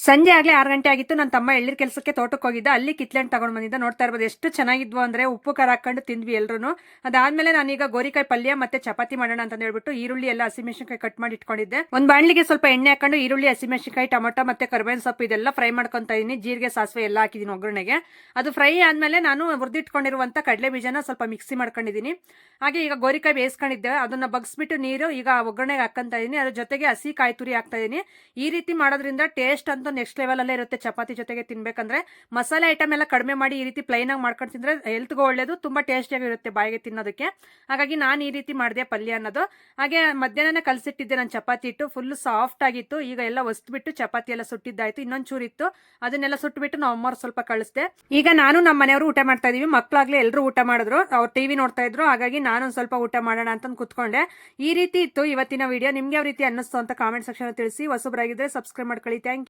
ಸಂಜೆ ಆಗ್ಲೇ 6 ಗಂಟೆ ಆಗಿತ್ತು. ನನ್ನ ತಮ್ಮ ಎಳ್ನೀರ್ ಕೆಲಸಕ್ಕೆ ತೋಟಕ್ಕೆ ಹೋಗಿದ್ದ. ಅಲ್ಲಿ ಕಿತ್ಲೆಹಣ್ಣು ತಗೊಂಡ್ ಬಂದಿದ್ದ. ನೋಡ್ತಾ ಇರ್ಬೋದು ಎಷ್ಟು ಚೆನ್ನಾಗಿದ್ವು ಅಂದ್ರೆ, ಉಪ್ಪು ಖಾರ ಹಾಕೊಂಡು ತಿಂದ್ವಿ ಎಲ್ರು. ಅದಾದ್ಮೇಲೆ ನಾನೀಗ ಗೋರಿಕಾಯಿ ಪಲ್ಯ ಮತ್ತೆ ಚಪಾತಿ ಮಾಡೋಣ ಅಂತ ಹೇಳ್ಬಿಟ್ಟು ಈರುಳ್ಳಿ ಎಲ್ಲ ಹಸಿಮೆಣಸಿನಕಾಯಿ ಕಟ್ ಮಾಡಿ ಇಟ್ಕೊಂಡಿದ್ದೆ. ಒಂದ್ ಬಾಣ್ಲಿಗೆ ಸ್ವಲ್ಪ ಎಣ್ಣೆ ಹಾಕೊಂಡು ಈರುಳ್ಳಿ, ಹಸಿಮೆಣಸಿನಕಾಯಿ, ಟೊಮೊಟೊ ಮತ್ತೆ ಕರಿಬೇವಿನ ಸೊಪ್ಪು ಇದೆಲ್ಲ ಫ್ರೈ ಮಾಡ್ಕೊಂತ ಇದೀನಿ. ಜೀರಿಗೆ, ಸಾಸಿವೆ ಎಲ್ಲ ಹಾಕಿದೀನಿ ಒಗ್ಗರಣೆಗೆ. ಅದು ಫ್ರೈ ಆದ್ಮೇಲೆ ನಾನು ಹುರಿದಿಟ್ಕೊಂಡಿರುವಂತ ಕಡಲೆ ಬೀಜನ ಸ್ವಲ್ಪ ಮಿಕ್ಸಿ ಮಾಡ್ಕೊಂಡಿದೀನಿ. ಹಾಗೆ ಈಗ ಗೋರಿಕಾಯಿ ಬೇಯಿಸ್ಕೊಂಡಿದ್ದೆ, ಅದನ್ನ ಬಗ್ಸ್ಬಿಟ್ಟು ನೀರು ಈಗ ಒಗ್ಗರಣೆಗೆ ಹಾಕಂತ ಇದೀನಿ. ಅದ್ರ ಜೊತೆಗೆ ಹಸಿ ಕಾಯಿ ತುರಿ ಹಾಕ್ತಾ ಇದೀನಿ. ಈ ರೀತಿ ಮಾಡೋದ್ರಿಂದ ಟೇಸ್ಟ್ ಅಂತೂ ನೆಕ್ಸ್ಟ್ ಲೆವೆಲ್ ಅಲ್ಲೇ ಇರುತ್ತೆ. ಚಪಾತಿ ಜೊತೆಗೆ ತಿನ್ಬೇಕಂದ್ರೆ ಮಸಾಲೆ ಐಟಮ್ ಎಲ್ಲ ಕಡಿಮೆ ಮಾಡಿ ಈ ರೀತಿ ಪ್ಲೈನ್ ಆಗಿ ಮಾಡ್ಕೊಂಡು ತಿಂದ್ರೆ ಹೆಲ್ತ್ಗೂ ಒಳ್ಳೇದು, ತುಂಬಾ ಟೇಸ್ಟಿಯಾಗಿ ಇರುತ್ತೆ ಬಾಯಿಗೆ ತಿನ್ನೋದಕ್ಕೆ. ಹಾಗಾಗಿ ನಾನು ಈ ರೀತಿ ಮಾಡಿದೆ ಪಲ್ಯ ಅನ್ನೋದು. ಹಾಗೆ ಮಧ್ಯಾಹ್ನನೇ ಕಲಸಿಟ್ಟಿದ್ದೆ ನಾನು ಚಪಾತಿ ಇಟ್ಟು, ಫುಲ್ ಸಾಫ್ಟ್ ಆಗಿತ್ತು. ಈಗ ಎಲ್ಲ ಒಸ್ಬಿಟ್ಟು ಚಪಾತಿ ಎಲ್ಲ ಸುಟ್ಟಿದ್ದಾಯ್ತು. ಇನ್ನೊಂದ್ ಚೂರು ಇತ್ತು, ಅದನ್ನೆಲ್ಲ ಸುಟ್ಬಿಟ್ಟು ನಾವು ಅಮ್ಮವ್ರು ಸ್ವಲ್ಪ ಕಳಿಸ್ದೆ. ಈಗ ನಾನು ನಮ್ಮ ಮನೆಯವರು ಊಟ ಮಾಡ್ತಾ ಇದೀವಿ. ಮಕ್ಳಾಗ್ಲೇ ಎಲ್ಲರೂ ಊಟ ಮಾಡಿದ್ರು, ಅವ್ರು ಟಿವಿ ನೋಡ್ತಾ ಇದ್ರು. ಹಾಗಾಗಿ ನಾನು ಸ್ವಲ್ಪ ಊಟ ಮಾಡೋಣ ಅಂತ ಕುತ್ಕೊಂಡೆ. ಈ ರೀತಿ ಇತ್ತು ಇವತ್ತಿನ ವಿಡಿಯೋ. ನಿಮ್ಗೆ ಯಾವ ರೀತಿ ಅನ್ನಿಸ್ತು ಅಂತ ಕಾಮೆಂಟ್ ಸೆಕ್ಷನ್ ತಿಳಿಸಿ. ಹೊಸಬರಾಗಿದ್ರೆ ಸಬ್ಸ್ಕ್ರೈಬ್ ಮಾಡ್ಕೊಳ್ಳಿ. Thank you.